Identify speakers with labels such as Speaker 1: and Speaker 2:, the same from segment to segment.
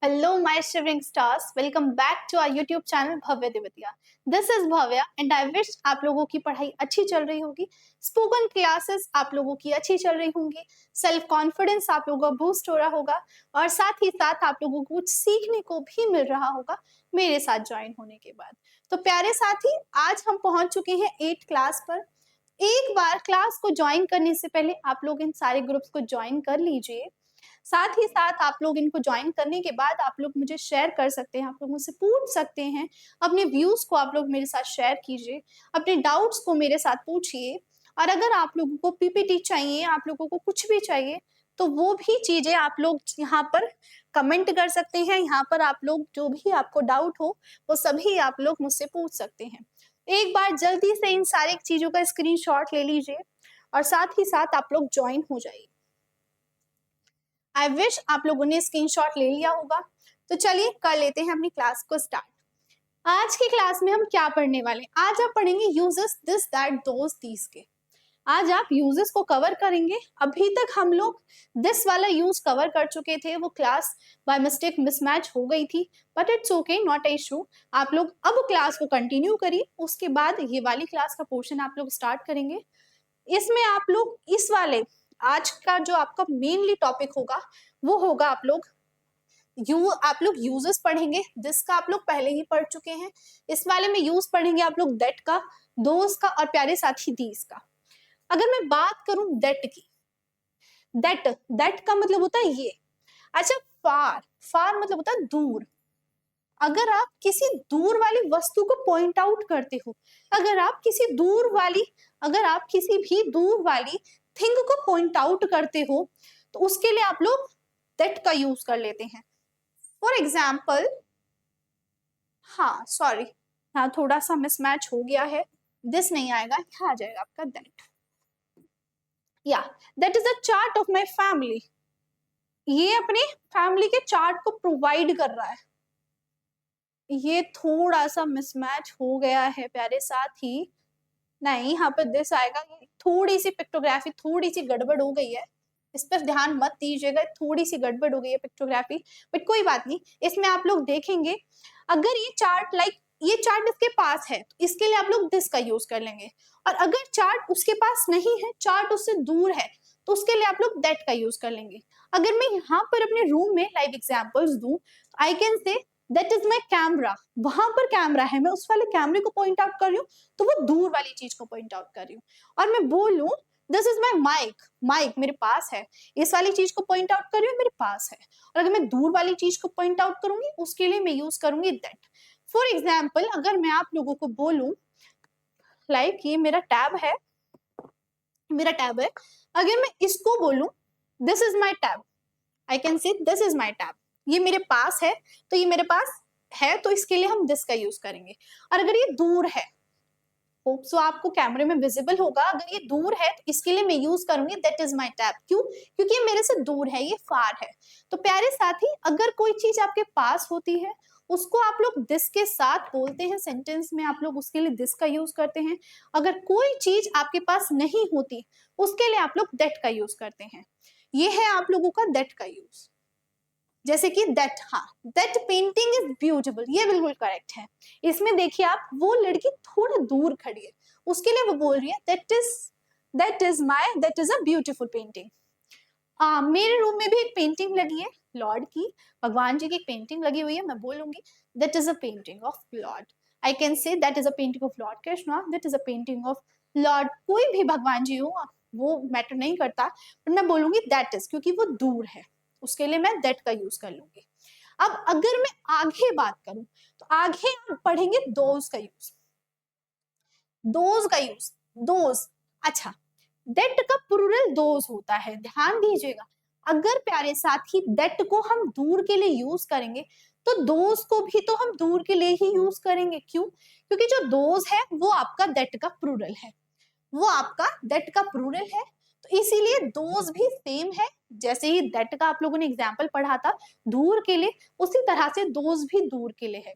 Speaker 1: Hello, my shivering stars. Welcome back to our YouTube channel Bhavya दिवतिया. This is Bhavya and I wish आप लोगों की पढ़ाई अच्छी चल रही होगी. स्पोकन क्लासेस आप लोगों की अच्छी चल रही होंगी. सेल्फ कॉन्फिडेंस आप लोगों का बूस्ट हो रहा होगा और साथ ही साथ आप लोगों को कुछ सीखने को भी मिल रहा होगा मेरे साथ ज्वाइन होने के बाद. तो प्यारे साथी, आज हम पहुंच चुके हैं 8th क्लास पर. एक बार क्लास को ज्वाइन करने से पहले आप लोग इन सारे ग्रुप्स को ज्वाइन कर लीजिए. साथ ही साथ आप लोग इनको ज्वाइन करने के बाद आप लोग मुझे शेयर कर सकते हैं, आप लोग मुझसे पूछ सकते हैं, अपने व्यूज को आप लोग मेरे साथ शेयर कीजिए, अपने डाउट्स को मेरे साथ पूछिए. और अगर आप लोगों को पीपीटी चाहिए, आप लोगों को कुछ भी चाहिए, तो वो भी चीजें आप लोग यहाँ पर कमेंट कर सकते हैं. यहाँ पर आप लोग जो भी आपको डाउट हो वो सभी आप लोग मुझसे पूछ सकते हैं. एक बार जल्दी से इन सारी चीजों का स्क्रीनशॉट ले लीजिए और साथ ही साथ आप लोग ज्वाइन हो जाइए. आई विश आप लोगों ने स्क्रीनशॉट ले लिया होगा. तो चलिए कर लेते हैं अपनी क्लास को स्टार्ट. आज की क्लास में हम क्या पढ़ने वाले हैं? आज आप पढ़ेंगे यूजेस दिस दैट दोस दीस के. आज आप यूजेस को कवर करेंगे. अभी तक हम लोग दिस वाला यूज कवर कर चुके थे, वो क्लास बाय मिस्टेक मिसमैच हो गई थी, but it's okay, not a issue. आप लोग अब क्लास को कंटिन्यू करिए, उसके बाद ये वाली क्लास का पोर्शन आप लोग स्टार्ट करेंगे. इसमें आप लोग इस वाले आज का जो आपका मेनली टॉपिक होगा वो होगा आप लोग यूजेस पढ़ेंगे. दिस का आप लोग पहले ही पढ़ चुके हैं. इस वाले में यूज पढ़ेंगे आप लोग दैट का, दोस का और प्यारे साथी दीस का. अगर मैं बात करूं दैट की, दैट का मतलब होता है ये. अच्छा, फार मतलब होता है दूर. अगर आप किसी दूर वाली वस्तु को पॉइंट आउट करते हो, अगर आप किसी भी दूर वाली थिंग को पॉइंट आउट करते हो, तो उसके लिए आप लोग दैट का यूज कर लेते हैं. फॉर एग्जाम्पल, हाँ सॉरी, हाँ थोड़ा सा मिसमैच हो गया है, दिस नहीं आएगा, क्या आ जाएगा आपका दैट. या that is a chart of my family. ये अपने फैमिली के चार्ट को प्रोवाइड कर रहा है. ये थोड़ा सा मिसमैच हो गया है प्यारे साथी. नहीं, यहाँ पर दिस आएगा. थोड़ी सी पिक्टोग्राफी थोड़ी सी गड़बड़ हो गई है, इस पर ध्यान मत दीजिएगा. थोड़ी सी गड़बड़ हो गई है पिक्टोग्राफी, बट कोई बात नहीं. इसमें आप लोग देखेंगे, अगर ये चार्ट ये चार्ट इसके पास है तो इसके लिए आप लोग दिस का यूज कर लेंगे. और अगर चार्ट उसके पास नहीं है, चार्ट उससे दूर है, तो उसके लिए आप लोग दैट का यूज कर लेंगे. अगर मैं यहाँ पर अपने रूम में लाइव एग्जाम्पल्स दूं, I can say that is my camera. वहां पर कैमरा है, मैं उस वाले कैमरे को पॉइंट आउट कर रही हूँ, तो वो दूर वाली चीज को पॉइंट आउट कर रही हूँ. और मैं बोलूं दिस इज माई माइक मेरे पास है, इस वाली चीज को पॉइंट आउट कर रही हूँ, मेरे पास है. और अगर मैं दूर वाली चीज को पॉइंट आउट करूंगी, उसके लिए मैं यूज करूंगी दैट. फॉर एग्जाम्पल, अगर मैं आप लोगों को बोलूं लाइक ये मेरा टैब है, अगर मैं इसको बोलूं this is my tab, I can say this is my tab. ये मेरे पास है, तो ये मेरे पास है, तो इसके लिए हम दिस का यूज करेंगे. और अगर ये दूर है, होप सो आपको कैमरे में विजिबल होगा, अगर ये दूर है तो इसके लिए मैं यूज करूंगी दैट इज माई टैब. क्यों? क्योंकि ये मेरे से दूर है, ये फार है. तो प्यारे साथी, अगर कोई चीज आपके पास होती है, उसको आप लोग दिस के साथ बोलते हैं सेंटेंस में, आप लोग उसके लिए दिस का यूज करते हैं. अगर कोई चीज आपके पास नहीं होती, उसके लिए आप लोग दैट का यूज करते हैं. ये है आप लोगों का दैट का यूज. जैसे कि दैट, हाँ, दैट पेंटिंग इज ब्यूटीफुल, ये बिल्कुल करेक्ट है. इसमें देखिए आप, वो लड़की थोड़ा दूर खड़ी है, उसके लिए वो बोल रही है that is a beautiful painting. मेरे रूम में भी एक पेंटिंग लगी है लॉर्ड की, भगवान जी की एक पेंटिंग लगी हुई है. मैं बोलूंगी that is a painting of Lord. I can say that is a painting of Lord Krishna, that is a painting of Lord. कोई भी भगवान जी हो, वो मैटर नहीं करता, पर मैं बोलूंगी दैट इज, क्योंकि वो दूर है, उसके लिए मैं दैट का यूज कर लूंगी. अब अगर मैं आगे बात करूं, तो आगे आप पढ़ेंगे दोज का यूज. दोज. अच्छा, दैट का प्लूरल दोज होता है, ध्यान दीजिएगा. अगर प्यारे साथी दैट को हम दूर के लिए यूज करेंगे, तो दोज को भी तो हम दूर के लिए ही यूज करेंगे. क्यों? क्योंकि जो दोज है वो आपका दैट का प्लूरल है, तो इसीलिए दोज भी सेम है. जैसे ही दैट का आप लोगों ने एग्जाम्पल पढ़ा था दूर के लिए, उसी तरह से दोज भी दूर के लिए है.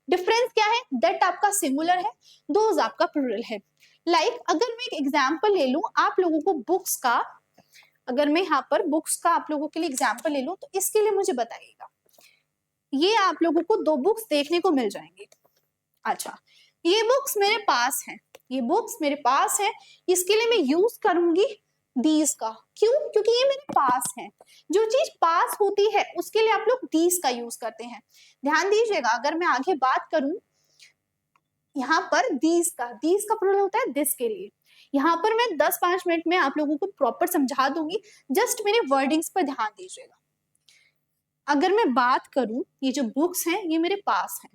Speaker 1: डिफरेंस क्या है? दैट आपका सिंगुलर है, दोज आपका प्लूरल है. अगर मैं एक एग्जाम्पल ले लूं आप लोगों को बुक्स का, अगर मैं यहाँ पर बुक्स का आप लोगों के लिए एग्जाम्पल ले लूं, तो इसके लिए मुझे बताइएगा ये आप लोगों को 2 बुक्स देखने को मिल जाएंगी। अच्छा, ये बुक्स मेरे पास हैं, ये बुक्स मेरे पास है, इसके लिए मैं यूज करूंगी दीज का। क्यों? क्योंकि ये मेरे पास है। जो चीज पास होती है उसके लिए आप लोग दीज का यूज करते हैं। ध्यान दीजिएगा, अगर मैं आगे बात करूं यहाँ पर दीज का प्लूरल होता है दिस के लिए। यहाँ पर मैं 10-5 मिनट में आप लोगों को प्रॉपर समझा दूंगी, जस्ट मेरे वर्डिंग्स पर ध्यान दीजिएगा। अगर मैं बात करूं, ये जो बुक्स हैं ये मेरे पास हैं,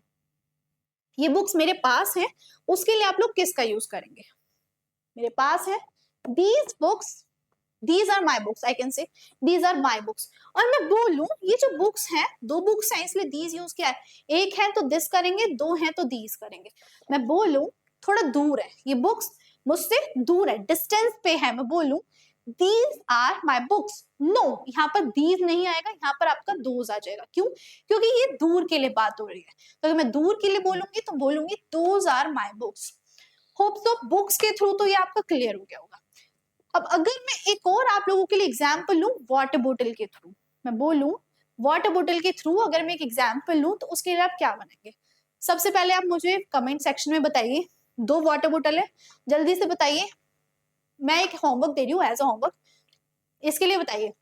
Speaker 1: ये बुक्स मेरे पास हैं, उसके लिए आप लोग किसका यूज करेंगे? मेरे पास है these books, these are my books, I can say these are my books। और मैं बोलूं ये जो बुक्स हैं, 2 बुक्स हैं इसलिए these यूज किया है, एक है तो this करेंगे, 2 हैं तो these करेंगे। मैं बोलूं थोड़ा दूर है, ये बुक्स मुझसे दूर है, डिस्टेंस पे है, मैं बोलूं these are my books, no, यहाँ पर these नहीं आएगा, यहाँ पर आपका those आ जाएगा। क्यों? क्योंकि ये दूर के लिए बात हो रही है, तो अगर मैं दूर के लिए बोलूंगी तो बोलूंगी those are my books। Hope so books के थ्रू तो ये आपका क्लियर हो गया होगा। अब अगर मैं एक और आप लोगों के लिए एग्जाम्पल लूं वाटर बोतल के थ्रू, मैं बोलूं वाटर बोतल के थ्रू अगर मैं एक एग्जाम्पल लूं तो उसके लिए आप क्या बनाएंगे? सबसे पहले आप मुझे कमेंट सेक्शन में बताइए, 2 वाटर बोतल है, जल्दी से बताइए। मैं एक होमवर्क दे रही हूँ एज अ होमवर्क, इसके लिए बताइए,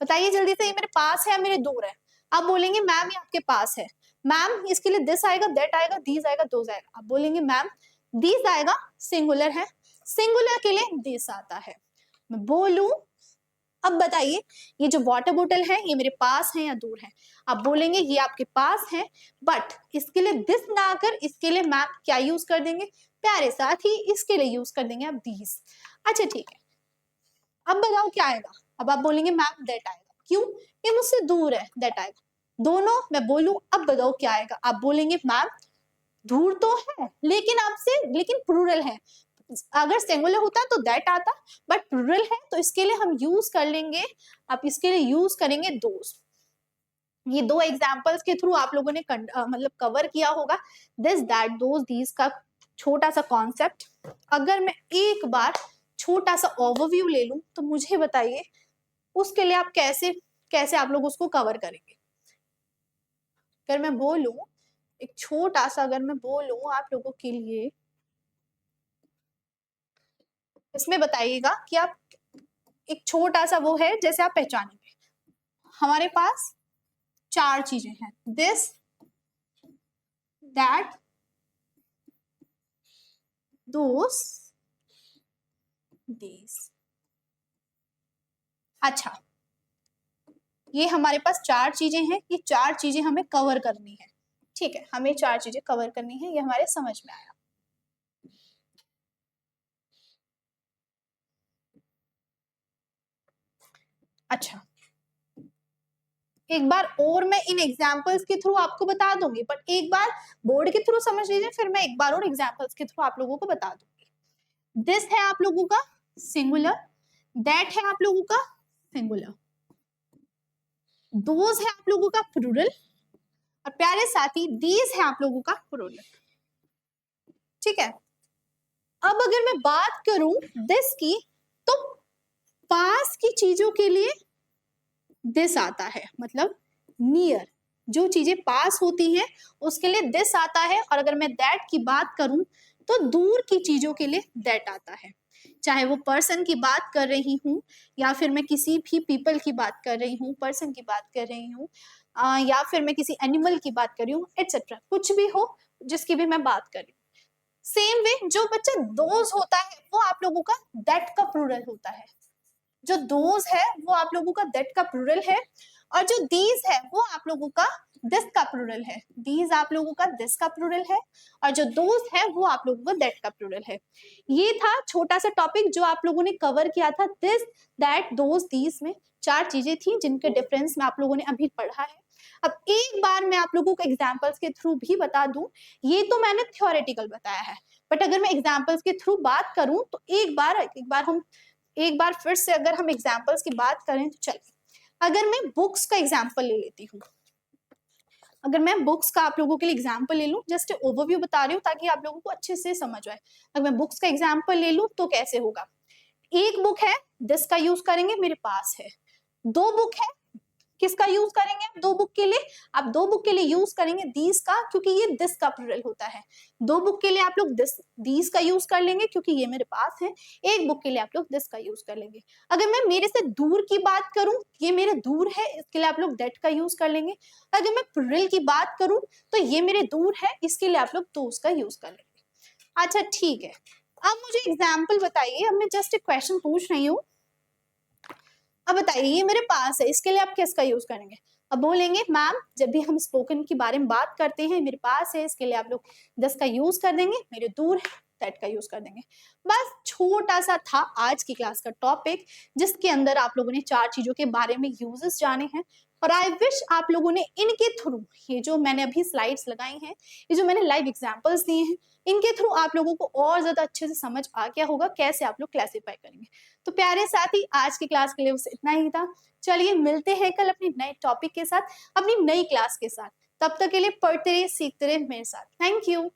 Speaker 1: बताइए जल्दी से, ये मेरे पास है या मेरे दूर है? आप बोलेंगे मैम ये आपके पास है, मैम इसके लिए दिस आएगा, दैट आएगा, दीज आएगा, दोज आएगा। आप बोलेंगे मैम दीज आएगा, सिंगुलर है, सिंगुलर के लिए दिस आता है। मैं बोलूं अब बताइए ये जो वाटर बोतल है ये मेरे पास है या दूर है? आप बोलेंगे ये आपके पास है, बट इसके लिए दिस ना आकर इसके लिए मैम क्या यूज कर देंगे प्यारे साथ ही, इसके लिए यूज कर देंगे आप दीज। अच्छा ठीक है, अब बताओ क्या आएगा? अब आप बोलेंगे मैम दैट आएगा, क्यों? ये मुझसे दूर है, दैट आएगा। दोनों मैं बोलूं अब बताओ क्या आएगा? आप बोलेंगे मैम दूर तो है लेकिन आपसे, लेकिन प्लूरल है, अगर सिंगुलर होता तो दैट आता, बट प्लूरल है तो इसके लिए हम यूज कर लेंगे, आप इसके लिए यूज करेंगे दोस्त। ये 2 एग्जांपल्स के थ्रू आप लोगों ने मतलब कवर किया होगा दिस दैट दोज दीज का छोटा सा कॉन्सेप्ट। अगर मैं एक बार छोटा सा ओवरव्यू ले लूं तो मुझे बताइए उसके लिए आप कैसे कैसे आप लोग उसको कवर करेंगे? अगर मैं बोलूं एक छोटा सा, अगर मैं बोलूं आप लोगों के लिए, इसमें बताइएगा कि आप एक छोटा सा वो है जैसे आप पहचानेंगे। हमारे पास 4 चीजें हैं, दिस दैट दोस दीज। अच्छा, ये हमारे पास 4 चीजें हैं, ये 4 चीजें हमें कवर करनी है, ठीक है, हमें 4 चीजें कवर करनी है, ये हमारे समझ में आया। अच्छा, एक बार और मैं इन एग्जाम्पल्स के थ्रू आपको बता दूंगी, बट एक बार बोर्ड के थ्रू समझ लीजिए, फिर मैं एक बार और एग्जाम्पल्स के थ्रू आप लोगों को बता दूंगी। दिस है आप लोगों का सिंगुलर, दैट है आप लोगों का सिंगुलर, दोज है आप लोगों का प्लूरल, और प्यारे साथी दीज है आप लोगों का प्लूरल, ठीक है। अब अगर मैं बात करूं दिस की, तो पास की चीजों के लिए दिस आता है, मतलब नियर, जो चीजें पास होती हैं उसके लिए दिस आता है। और अगर मैं दैट की बात करूं तो दूर की चीजों के लिए दैट आता है, चाहे वो पर्सन की बात कर रही हूं या फिर मैं किसी भी पीपल की बात कर रही हूँ, पर्सन की बात कर रही हूँ, या फिर मैं किसी एनिमल की बात कर रही हूँ, एटसेट्रा, कुछ भी हो जिसकी भी मैं बात कर रही हूँ। सेम वे जो बच्चा दोज होता है वो आप लोगों का दैट का प्लूरल होता है, जो दोज है वो आप लोगों का दैट का प्लूरल है, और जो दीज है वो आप लोगों का दिस का प्लूरल है, दीज आप लोगों का दिस का प्लूरल है, और जो दोज है वो आप लोगों का दैट का प्लूरल है। ये था छोटा सा टॉपिक जो आप लोगों ने कवर किया था, दिस दैट दोज दीज में 4 चीजें थी जिनके डिफरेंस में आप लोगों ने अभी पढ़ा है। अब एक बार मैं आप लोगों को एग्जाम्पल्स के थ्रू भी बता दूं, ये तो मैंने थ्योरेटिकल बताया है, बट अगर मैं एग्जाम्पल्स के थ्रू बात करूं तो एक बार फिर से अगर हम एग्जाम्पल्स की बात करें तो चलिए, अगर मैं बुक्स का एग्जाम्पल ले लेती हूँ, अगर मैं बुक्स का आप लोगों के लिए एग्जाम्पल ले लूं, जस्ट ओवरव्यू बता रही हूँ ताकि आप लोगों को अच्छे से समझ आए। अगर मैं बुक्स का एग्जाम्पल ले लूं तो कैसे होगा? एक बुक है, दिस का यूज करेंगे, मेरे पास है। 2 बुक है, किसका यूज करेंगे आप दो बुक के लिए? आप दो बुक के लिए यूज करेंगे दीज का, क्योंकि ये दिस का प्लूरल होता है। दो बुक के लिए आप लोग दिस दीज का यूज कर लेंगे क्योंकि ये मेरे पास है। एक बुक के लिए आप लोग दिस का यूज कर लेंगे। अगर मैं मेरे से दूर की बात करूं, ये मेरे दूर है, इसके लिए आप लोग दैट का यूज कर लेंगे। अगर मैं प्लूरल की बात करूं तो ये मेरे दूर है, इसके लिए आप लोग दोस का यूज कर लेंगे। अच्छा ठीक है, अब मुझे एग्जाम्पल बताइए। अब मैं जस्ट एक क्वेश्चन पूछ रही हूँ। अब बताइए ये मेरे पास है, इसके लिए आप किसका यूज करेंगे? अब बोलेंगे मैम जब भी हम स्पोकन के बारे में बात करते हैं, मेरे पास है, इसके लिए आप लोग दस का यूज कर देंगे, मेरे दूर है दैट का यूज कर देंगे। बस छोटा सा था आज की क्लास का टॉपिक, जिसके अंदर आप लोगों ने चार चीजों के बारे में यूजेस जाने हैं। और आई विश आप लोगों ने इनके थ्रू, ये जो मैंने अभी स्लाइड्स लगाई हैं, ये जो मैंने लाइव एग्जांपल्स दिए हैं, इनके थ्रू आप लोगों को और ज्यादा अच्छे से समझ आ गया होगा कैसे आप लोग क्लासीफाई करेंगे। तो प्यारे साथी, आज की क्लास के लिए बस इतना ही था। चलिए मिलते हैं कल अपने नए टॉपिक के साथ, अपनी नई क्लास के साथ। तब तक के लिए पढ़ते रहिए, सीखते रहिए मेरे साथ। Thank you.